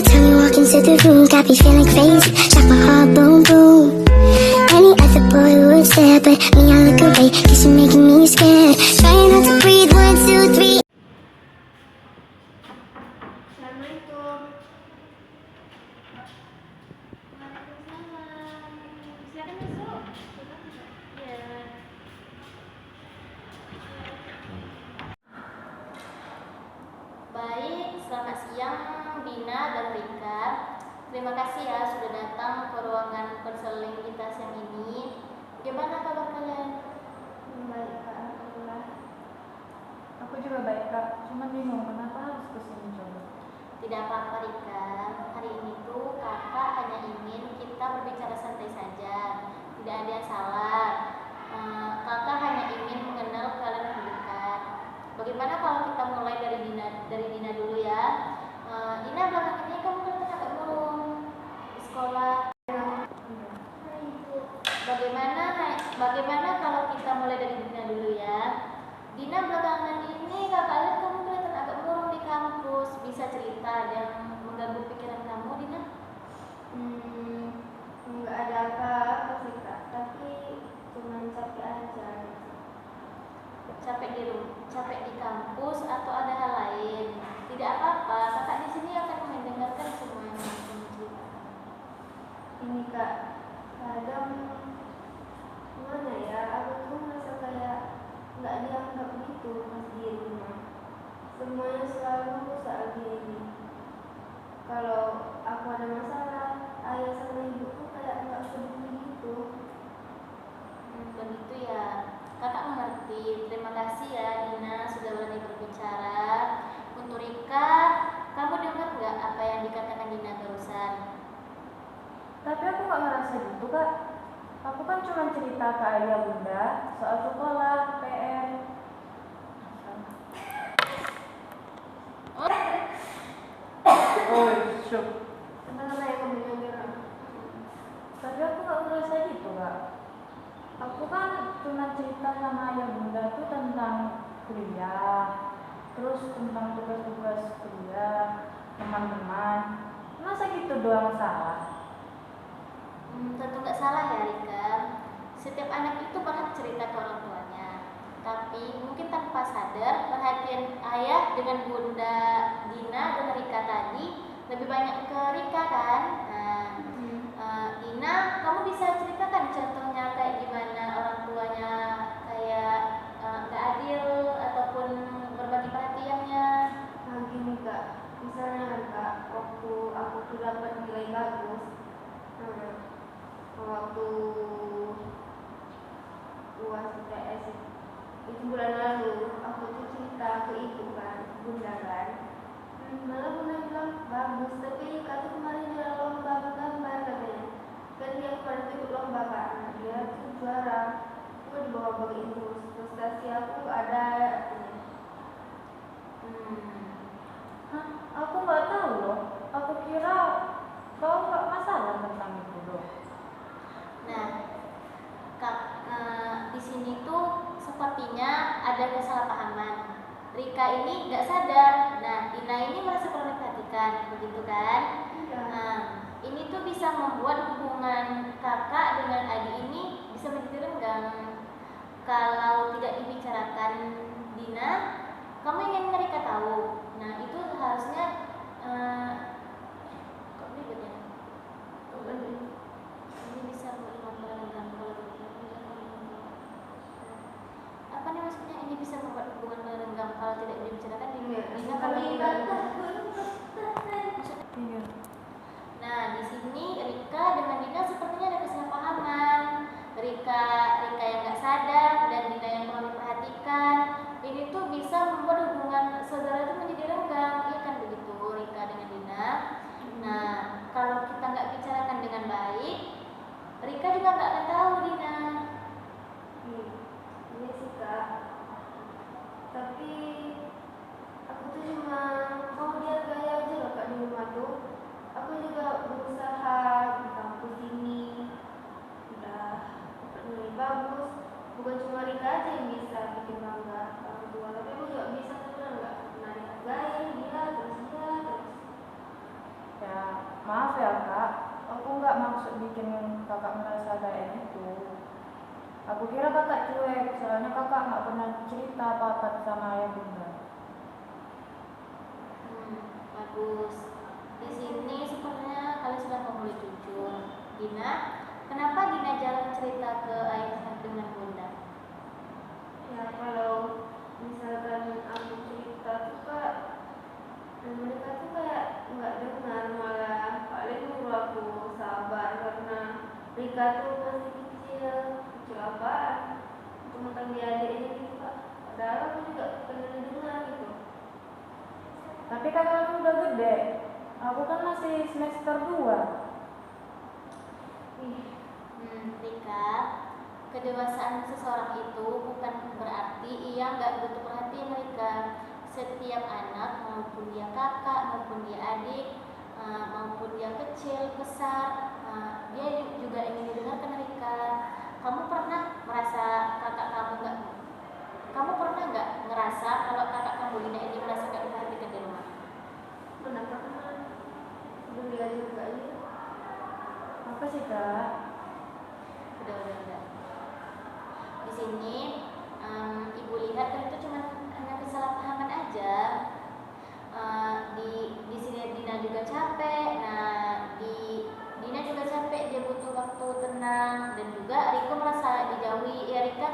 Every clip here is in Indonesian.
time you walk into the room, got me feeling crazy, shot my heart boom boom. Any other boy would stare, but me I look away, cause you're making me scared. Trying not to breathe, 1, 2, 3. Assalamualaikum. Silakan masuk. Ya. Baik, selamat siang Dina dan Rika. Terima kasih ya sudah datang ke ruangan konseling kita siang ini. Gimana kabar kalian? Baik Kak, alhamdulillah. Aku juga baik Kak, cuman bingung kenapa harus kesini coba. Tidak apa-apa Rika. Hari ini tuh kakak hanya ingin kita berbicara santai saja. Tidak ada yang salah. Kakak hanya ingin mengenal kalian lebih dekat. Bagaimana kalau kita mulai dari Dina dulu ya? Dina, belakangan ini kamu kelihatan agak murung di sekolah. Bagaimana kalau kita mulai dari Dina dulu ya? Dina, belakangan ini kakak lihat kamu kelihatan agak murung di kampus. Bisa cerita yang mengganggu pikiran kamu, Dina? Nggak ada apa-apa sih Kak, tapi cuman capek aja. Capek di kampus atau ada hal lain? Tidak apa-apa, kakak di sini akan mendengarkan semua yang kamu ceritakan. Ini Kak, kadang gimana ya, aku tuh merasa kayak nggak dianggap gitu pas di rumah. Semuanya selalu soal diri. Kalau aku ada masalah, ayah sama ibu tuh kayak nggak peduli gitu. Begitu ya, kakak mengerti. Terima kasih ya Dina sudah berani berbicara. Untuk Rika, kamu dengar nggak apa yang dikatakan Dina barusan? Tapi aku nggak ngerasa gitu Kak. Aku kan cuma cerita ke ayah bunda soal sekolah, PR. Oh, syuk. Kenapa ya kamu nyamperan? Tapi aku nggak ngerasa gitu Kak. Aku kan cuma cerita sama ayah bunda tuh tentang kuliah, terus tentang tugas-tugas kuliah, teman-teman. Masa gitu doang salah? Tentu nggak salah ya Rika. Setiap anak itu berhak cerita ke orang tuanya. Tapi mungkin tanpa sadar perhatian ayah dengan bunda Dina dan Rika tadi lebih banyak ke Rika kan. Dina, kamu bisa ceritakan contohnya kayak gimana orang tuanya kayak nggak adil ataupun berbagi perhatiannya? Nah gini Kak, misalnya kan Kak, waktu aku tuh dapat nilai bagus, waktu UAS IPS itu bulan lalu, aku tuh cerita ke ibu kan, bunda kan, malah bunda bilang bagus, tapi Kak tuh kemarin juara lomba gambar katanya, kan dia kemarin tuh ikut lomba kan, dia tuh juara, aku dibawa-bawain terus, prestasi aku ada katanya. Hah? Aku nggak tahu loh, aku kira kau nggak masalah tentang itu loh. Nah, di sini tuh sepertinya ada kesalahpahaman. Rika ini nggak sadar. Nah, Dina ini merasa kurang diperhatikan, begitu kan? Iya. Nah, ini tuh bisa membuat hubungan kakak dengan adik ini bisa menjadi renggang. Kalau tidak dibicarakan Dina, kamu ingin Rika tahu. Nah, itu harusnya kok ribet ya? Ini bisa membuat renggang kalau apa nih maksudnya ini bisa membuat hubungan merenggang kalau tidak dibicarakan Dina kamu Iya. Nah, di sini Rika dengan Dina sepertinya ada kesalahpahaman. Rika yang nggak sadar dan Dina yang kurang diperhatikan. Ini tuh bisa membuat hubungan saudara itu menjadi renggang, iya kan begitu? maksud bikin kakak merasa kayak gitu. Aku kira kakak cuek, soalnya kakak nggak pernah cerita apa-apa sama ayah bunda. Bagus. Di sini sepertinya kalian sudah mulai jujur. Dina, kenapa Dina jarang cerita ke ayah dengan bunda? Ya kalau misalkan aku cerita tuh kak, mereka tuh kayak nggak dengar, malah paling nyuruh aku sabar karena Rika tuh masih kecil apaan, cuma tentang dia adiknya gitu kak. Padahal aku juga pengen dengar gitu. Tapi kakak aku udah gede, aku kan masih semester 2. Rika, kedewasaan seseorang itu bukan berarti ia nggak butuh perhatian mereka. Setiap anak, maupun dia kakak, maupun dia adik, maupun dia kecil, besar, dia juga ingin didengarkan Rika. Kamu pernah merasa kakak kamu nggak? Kamu pernah nggak ngerasa kalau kakak kamu ini merasa nggak diperhatikan di rumah? Mana pernah dulu aja juga aja. Apa sih kak? Udah. Di sini ibu lihat kan itu cuma hanya kesalahpahaman aja. Di sini Dina juga capek. Nah, Dina juga capek, dia butuh waktu tenang, dan juga Riko merasa dijauhi. Ya Rika,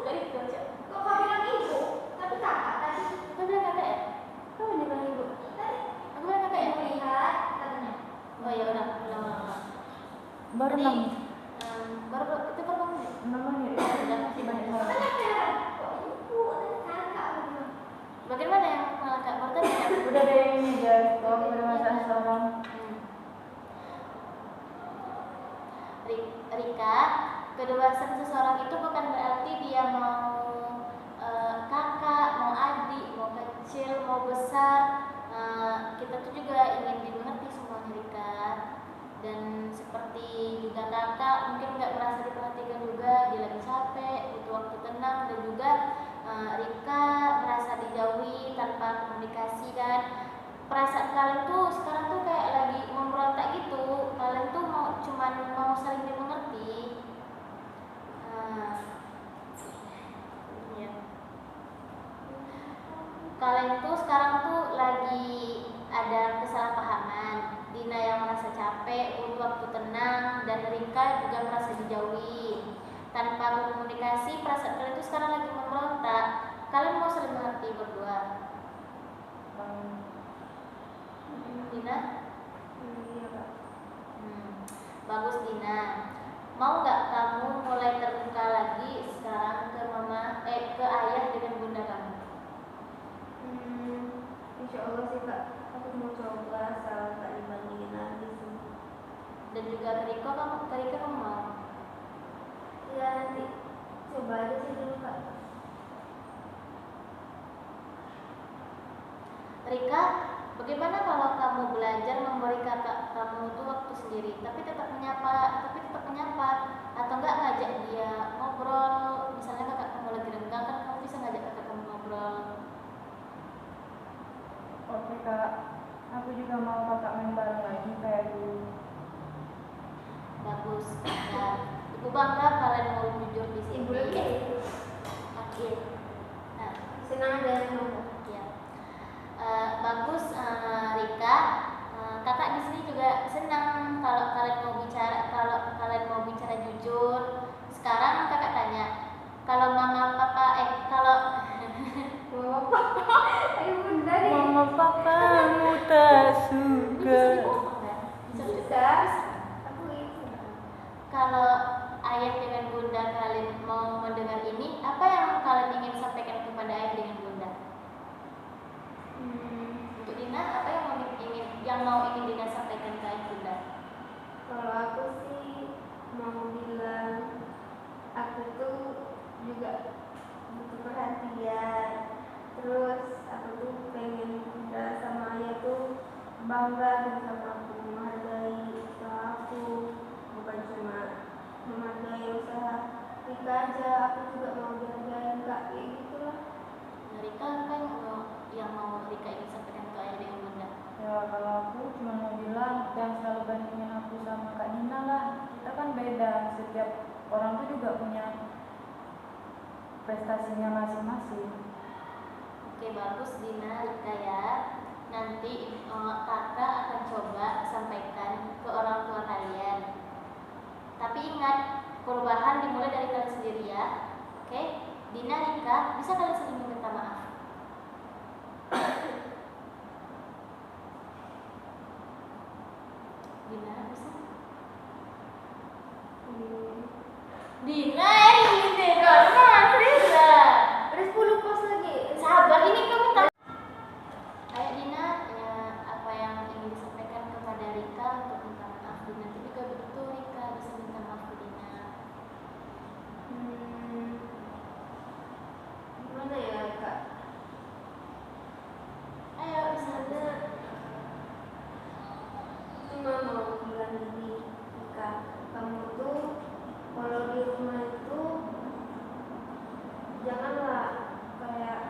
dari itu aja. Kok kau bilang ibu? Tapi kakak tadi. Kau bilang kakak ya? Kau yang bilang ibu? Tadi Aku bilang kakak ya? lihat katanya. Oh ya udah, ulang. Baru Tadi, 6 baru itu baru bangun ya? menit. Udah, masih banyak hal. Kok ibu? Tadi kakak aku bilang. Bagaimana yang kakak bertanya? Udah deh ini guys, kalau kedewasaan seorang. Rika, kedewasaan seseorang itu bukan berarti dia mau kakak, mau adik, mau kecil, mau besar. Kita tuh juga ingin dimengerti semuanya Rika. Dan seperti juga kakak mungkin nggak merasa diperhatikan juga, dia lagi capek, butuh waktu tenang, dan juga Rika merasa dijauhi tanpa komunikasi kan. Perasaan kalian tuh sekarang tuh kayak lagi memberontak gitu. Kalian tuh cuman mau saling dimengerti. Ya. Kalian tuh sekarang tuh lagi ada kesalahpahaman. Dina yang merasa capek, butuh waktu tenang, dan Rika juga merasa dijauhi. Tanpa komunikasi, perasaan kalian tuh sekarang lagi memberontak. Kalian mau saling mengerti berdua. Dina? Iya kak. Bagus Dina. Mau nggak kamu mulai terbuka lagi sekarang ke ayah dengan bunda kamu? Insya Allah sih kak. Aku mau coba asal tak dibandingin lagi sih. Dan juga ke Rika kamu mau? Ya nanti coba aja sih dulu kak. Rika, bagaimana kalau kamu belajar memberi kakak kamu itu waktu sendiri, tapi tetap menyapa, atau enggak ngajak dia ngobrol? Misalnya kakak kamu lagi renggang, kan kamu bisa ngajak kakak kamu ngobrol. Oke kak, aku juga mau kakak main bareng lagi kayak dulu. Bagus. Ya, ibu bangga kalian mau jujur di sini. Ibu lagi itu. Oke. Nah, Senang ada yang ngomong. ya. Bagus Rika. Kakak di sini juga senang kalau kalian mau bicara jujur. Sekarang kakak tanya, kalau mama papa kalau Ayo bunda nih. Mama papamu tak suka. Bisa. Aku itu. Kalau ayah dengan bunda kalian mau mendengar ini, apa yang kalian ingin sampaikan kepada ayah dengan bunda? Untuk Dina, apa yang mau ingin Dina sampaikan ke ayah bunda? Kalau aku sih mau bilang aku tuh juga butuh perhatian. Terus aku tuh pengen bunda sama ayah tuh bangga sama aku, menghargai usaha aku, bukan cuma menghargai usaha Rika aja. Aku juga mau dihargain kak, kayak gitu lah. Nah, Rika apa yang mau Rika ingin sampaikan ke ayah dengan bunda? Ya kalau aku cuma mau bilang jangan selalu bandingin aku sama Kak Nina lah. Kita kan beda, setiap orang tuh juga punya prestasinya masing-masing. Oke, bagus Dina, Rika ya. Nanti kakak akan coba sampaikan ke orang tua kalian. Tapi ingat, perubahan dimulai dari kalian sendiri ya. Oke, Dina, Rika, bisa kalian saling minta maaf? Dina, bisa? Dina, ini deh, mana bisa? Ada 10 pos lagi. Sabar, ini kamu tak. Ayo Dina, ya, apa yang ingin disampaikan kepada Rika untuk minta maaf Dina. Tapi juga begitu Rika bisa minta maaf ke Dina. Gimana ya Kak? Ayo bisa. Cuma mau bilang gini, Kak, kamu tuh kalau di rumah itu janganlah kayak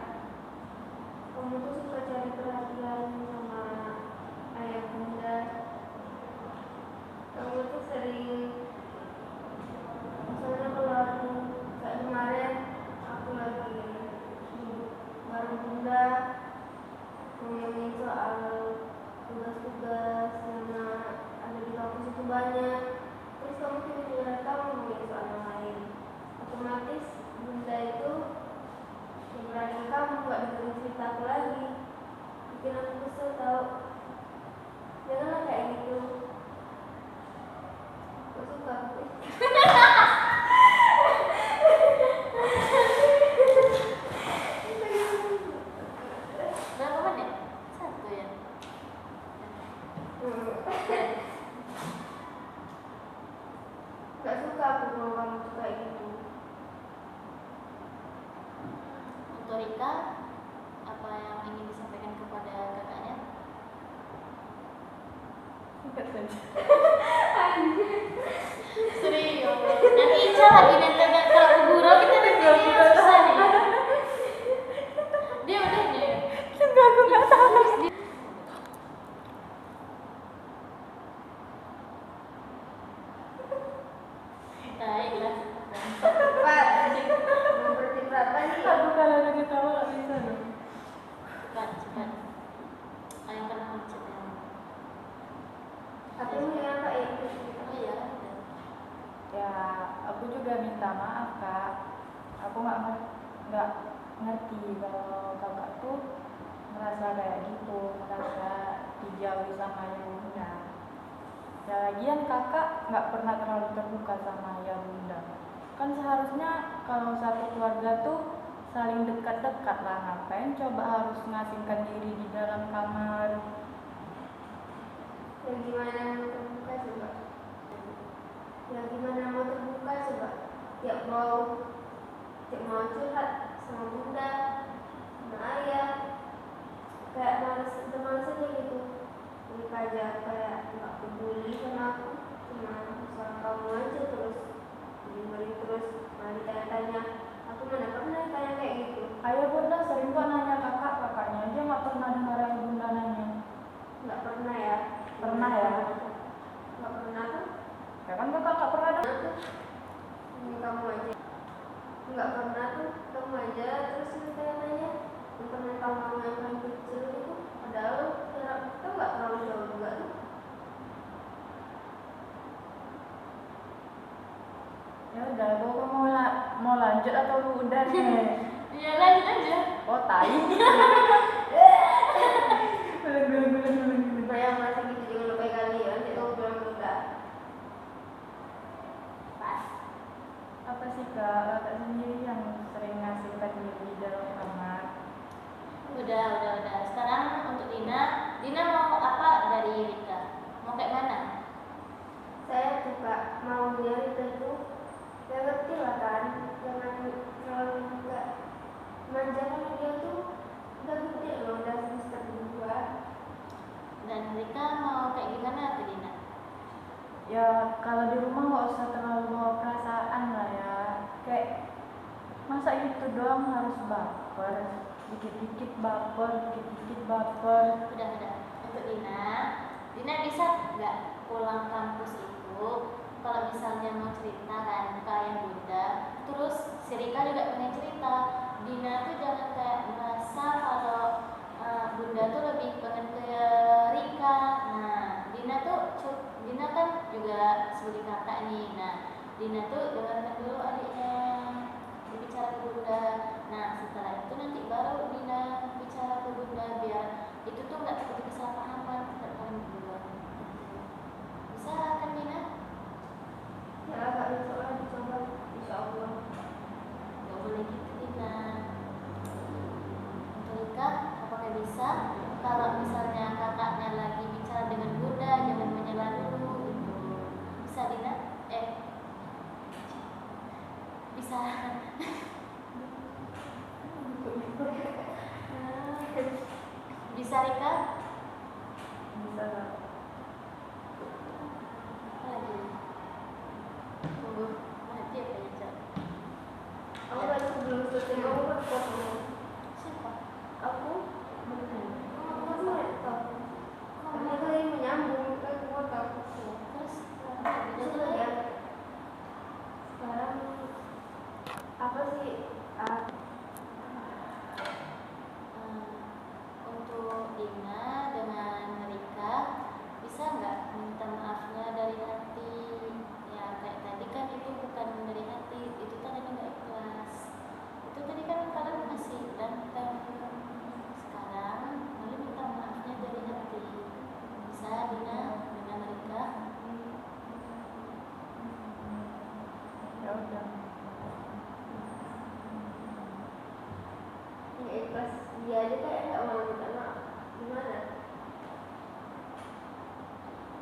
kamu tuh suka cari perhatian sama ayah bunda. Kamu tuh sering, misalnya kalau aku kayak kemarin aku lagi duduk bareng bunda ngomongin soal tugas-tugas yang ada di kampus itu banyak, terus kamu tiba-tiba datang ngomongin soal yang lain, otomatis bunda itu berani kamu gak dengerin cerita aku lagi, bikin aku kesel tau. Janganlah kayak gitu, gak suka aku. Berapa menit? 1 ya. Gak suka aku kalau kamu tuh kayak gitu. Untuk Rika, apa yang ingin disampaikan kepada kakaknya? Singkat saja. Serius. Nanti Ica lagi nanti kalau guru kita nanti susah nih. Dia udah deh. Enggak, aku nggak tahu. Baiklah. Pak, mau berarti berapa nih? Aku kalau lagi tahu nggak bisa dong. Cepat, cepat. Ayo kan aku chat ya. Aku ini apa ya? Oh iya, udah. Ya, aku juga minta maaf Kak. Aku nggak ngerti kalau kakak tuh merasa kayak gitu, merasa dijauhi sama ayah bunda. Ya lagian kakak nggak pernah terlalu terbuka sama ayah bunda. Kan seharusnya kalau satu keluarga tuh saling dekat-dekat lah. Ngapain coba harus ngasingkan diri di dalam kamar? Yang gimana mau terbuka coba? Yang gimana mau terbuka coba? Tiap mau curhat sama bunda, sama ayah, kayak udah males aja gitu. Mereka aja kayak nggak peduli sama aku, cuma soal kamu aja terus dengerin terus, malah ditanya-tanya. Aku mana pernah tanya kayak gitu. Ayah bunda sering kok nanya kakaknya aja nggak pernah dengar ayah bunda nanya. Nggak pernah ya? Pernah ya? Nggak pernah kan? Ya kan kakak nggak pernah dengar. Ini kamu aja. Nggak pernah tuh, kamu aja terus tanya-tanya. Tentang kamu yang paling kecil itu, padahal jarak kita nggak terlalu jauh juga tuh. Ya udah, aku mau lanjut atau lu udah nih? Iya, lanjut aja. Oh tai. Belum. Saya merasa gitu jangan lupa kali ya. Nanti kamu bilang enggak. Pas. Apa sih kak, kakak sendiri yang sering ngasihkan diri di dalam kamar? Udah. Sekarang untuk Dina mau apa dari Rika? Mau kayak mana? Saya juga mau nyari itu. Ya ngerti lah kan. Jangan terlalu enggak manjakan dia tuh. Udah gede loh, udah semester 2. Dan Rika mau kayak gimana ke Dina? Ya kalau di rumah nggak usah terlalu bawa perasaan lah ya. Kayak masa gitu doang harus baper, dikit-dikit baper. Udah. Untuk Dina pulang kampus itu kalau misalnya mau cerita kan ke ayah bunda, terus si Rika juga pengen cerita, Dina tuh jangan kayak merasa kalau bunda tuh lebih pengen ke Rika. Nah Dina kan juga sebagai kakak nih. Nah Dina tuh dengarkan dulu adiknya berbicara ke bunda. Nah setelah itu nanti baru Dina bicara ke bunda, biar itu tuh nggak terjadi kesalahpahaman antara kalian berdua. Bisa kan Dina? Ya agak besok lah dicoba, insya Allah. Nggak boleh gitu Dina. Untuk Rika, apakah bisa? Kalau misalnya kakaknya lagi bicara dengan bunda, jangan menyela dulu gitu. Bisa Dina? Bisa. Bisa Rika? Bisa Kak. Apa lagi? Tunggu, mati apa ya Cak? Aku tadi sebelum selesai kamu berpotong. Siapa? Aku benar. Aku laptop. Karena tadi menyambung ke kuota aku. Terus Terus ya. Sekarang apa sih? Untuk Dina dengan Rika, bisa nggak minta maafnya dari hati? Ya kayak tadi kan itu bukan dari hati, itu tadi nggak ikhlas. Itu tadi kan kalian masih berantem. Sekarang kalian minta maafnya dari hati. Bisa Dina dengan Rika? Ya udah. Yang ikhlas dia aja kayak nggak mau minta maaf. Gimana?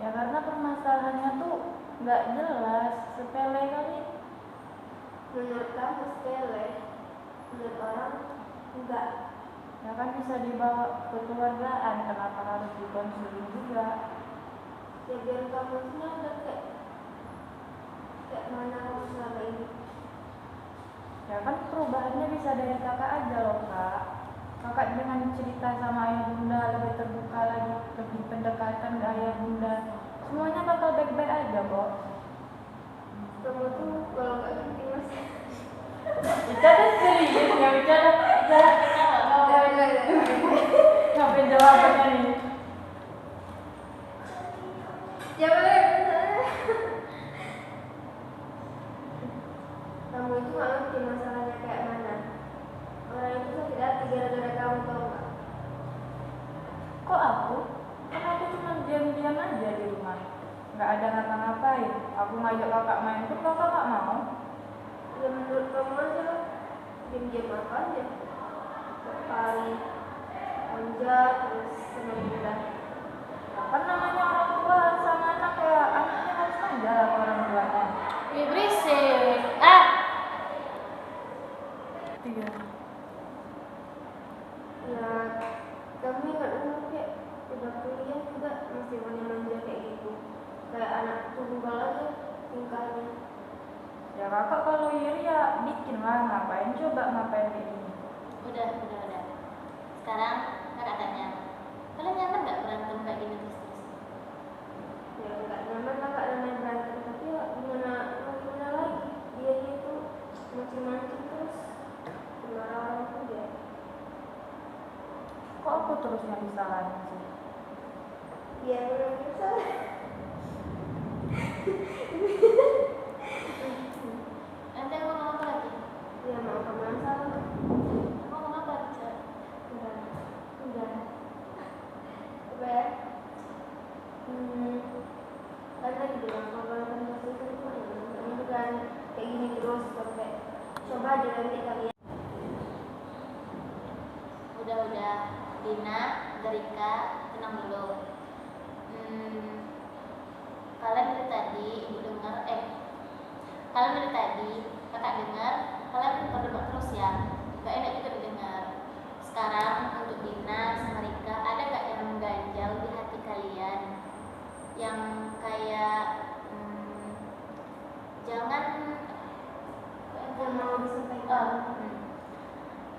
Ya karena permasalahannya tuh nggak jelas, sepele kali. Menurut kamu sepele, menurut orang enggak. Ya kan bisa dibawa ke keluargaan, kenapa harus dikonseling juga? Ya biar kamu senang kayak mana kamu selama ini. Ya kan perubahannya bisa dari kakak aja loh Kak. Kakak dengan cerita sama ayah bunda lebih terbuka lagi, lebih pendekatan ke ayah bunda, semuanya bakal baik-baik aja kok. Kamu tuh kalau nggak ngerti mas. Bicara serius, ya bicara ngapain jawabannya nih? Jangan. Kamu itu nggak ngerti masalahnya kayak mana. Orang itu sakit hati gara-gara kamu, tau nggak? Kok aku? Kan aku cuma diam-diam aja di rumah, nggak ada ngapa-ngapain. Aku ngajak kakak main pun kakak nggak mau. Ya menurut kamu aja lah. Diam-diam apa aja. Sekali manja terus senang bunda. Kan namanya orang tua sama anak ya, anaknya harus manja lah ke orang tuanya. Ih berisik. Iya. Ya kamu ingat dulu kayak udah kuliah juga masih manja kayak gitu. Kayak anak tunggal aja tingkahnya. Ya kakak kalau iri ya bikin lah, ngapain kayak gini. Udah. Sekarang kakak tanya, kalian nyaman nggak berantem kayak gini terus? Ya nggak nyaman lah kak namanya berantem, tapi ya gimana lagi, dia itu mancing-mancing terus marah orang tuh dia. Kok aku terus yang disalahin sih? Dia memang bersalah. Nanti aku ngomong apa lagi? Dia mau ke masalah. Aku ngomong apa lagi Cak? Udah apa ya, kan tadi bilang kalau kamu masih itu bukan kayak gini terus sampai coba aja nanti kalian. Udah Dina, Rika, tenang dulu. Kalian dari tadi ibu dengar, kalian dari tadi kakak dengar, kalian berdebat terus ya, gak enak juga didengar. Sekarang untuk Dina sama Rika, ada gak yang mengganjal di hati kalian, yang kayak jangan Yang mau disampaikan,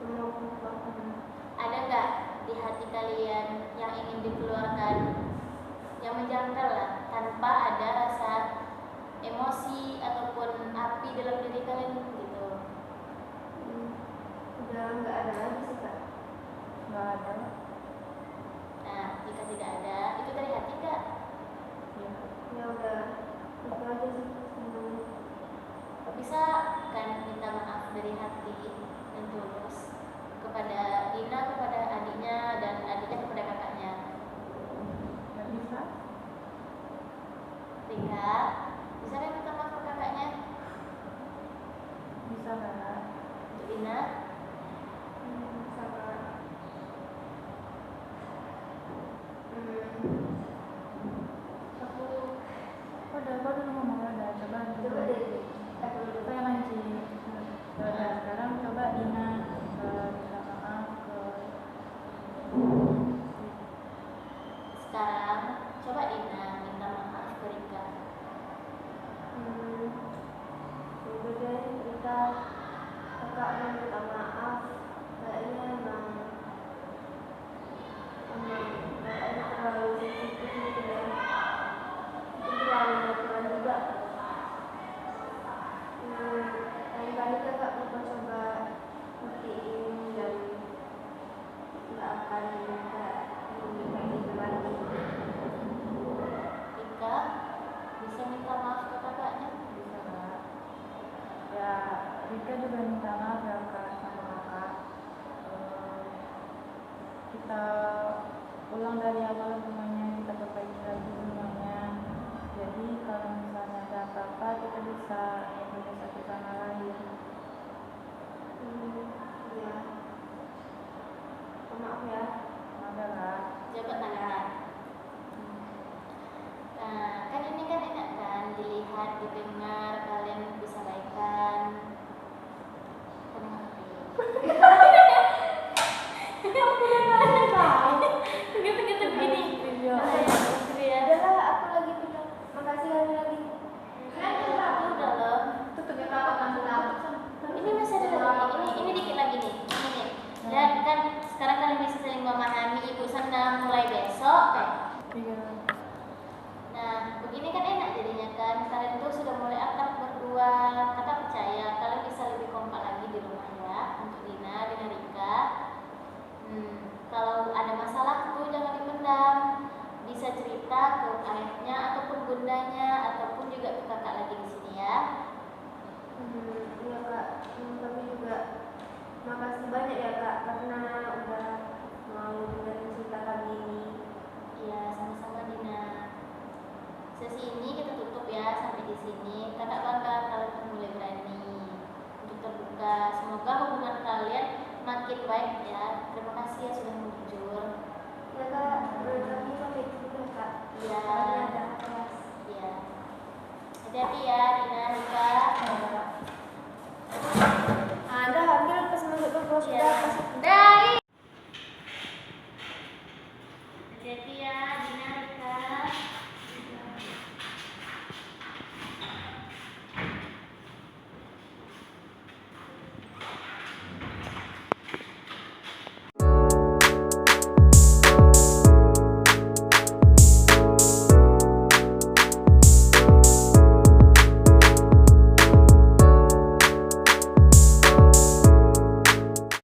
mau ada nggak di hati kalian yang ingin dikeluarkan, yang menjangkau lah, tanpa emosi ataupun api dalam diri kalian gitu? Udah nggak ada lagi sih kak. Nggak ada. Nah, jika tidak ada, itu dari hati Kak. Ya. Ya udah itu aja sih semuanya. Bisa kan minta maaf dari hati dan tulus kepada Dina, kepada adiknya, dan adiknya kepada kakaknya. Nggak bisa. Rika, bisa kan minta maaf ke kakaknya? Bisa nggak? Untuk Dina, Sama aku Udah, kau dulu ngomong udah. Coba coba deh aku dulu. Saya mancing. Udah, sekarang coba Dina minta maaf ke sekarang coba Dina minta maaf ke Rika. Udah deh kita kakak mau minta maaf, kayaknya emang kayaknya terlalu sensitif gitu ya, mungkin terlalu natural juga. Lain kali kakak mau coba buktiin dan nggak akan kayak gitu lagi. Rika, bisa minta maaf ke kakaknya? bisa nggak? Ya, Rika juga minta maaf ya Kak sama Kakak. Kita ulang dari awal semuanya, kita perbaiki lagi semuanya. Jadi kalau misalnya ada apa-apa kita bisa menghubungi satu sama lain. Ya, maaf ya. Ada Kak? Coba tangan. Nah, kan ini kan enak kan dilihat, didengar, kalian bisa baikan. Kenapa? Gitu begini. Video. Gitu ya. Adalah aku lagi pegang. Makasih lagi. Kan itu udah loh. Tutup ya Kak. Ini masih ada lagi. Ini dikit lagi nih. Ini nih. Dan kan sekarang kalian bisa saling memahami. Ibu senang mulai besok. Iya. Nah, begini kan enak jadinya kan. Kalian tuh sudah mulai akrab berdua. Kakak percaya kalian bisa lebih kompak lagi di rumah ya. Untuk Dina dengan Rika. Kalau ada masalah tuh jangan dipendam. Bisa cerita ke ayahnya ataupun bundanya ataupun juga ke kakak lagi di sini ya. Iya kak. Tapi juga makasih banyak ya kak karena udah mau dengerin cerita kami ini. Iya, sama-sama Dina.